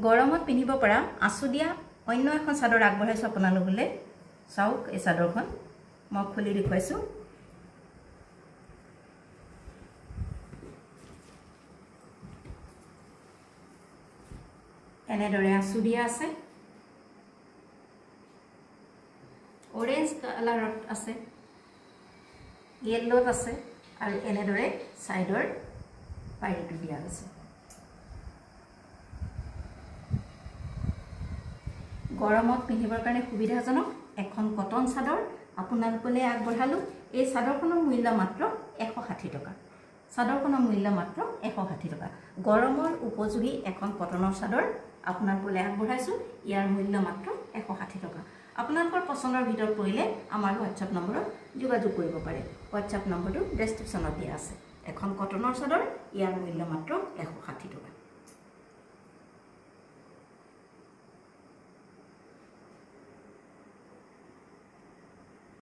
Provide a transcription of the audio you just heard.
গৰমত পিন্ধিব পৰা আঁচু দিয়া অন্য এখন চাদৰ আগবঢ়াইছো আপোনালোকলৈ চাওক এই চাদৰখন মই খুলি দেখুৱাইছো এনেদৰে আঁচু দিয়া আছে অৰেঞ্জ কালাৰত আছে ইয়েলোত আছে আৰু এনেদৰে সাইডৰ পাইৰিটো দিয়া আছে গৰমত পিন্ধিবৰ কাৰণে সুবিধাজনক এখন কটন চাদৰ আপোনালোকলৈ আগবঢ়ালো এই চাদৰখনৰ মূল্য মাত্ৰ 160 টকা চাদৰখনৰ মূল্য মাত্ৰ 160 টকা গৰমৰ উপযোগী এখন কটনৰ চাদৰ আপোনালোকলৈ আগবঢ়াইছো ইয়াৰ মূল্য মাত্ৰ 160 টকা আপোনালোকৰ পছন্দৰ ভিতৰত পৰিলে আমাৰ WhatsApp নম্বৰত যোগাযোগ কৰিব পাৰে WhatsApp নম্বৰটো ডেসক্ৰিপচনত দিয়া আছে এখন কটনৰ চাদৰ ইয়াৰ মূল্য মাত্ৰ 160 টকা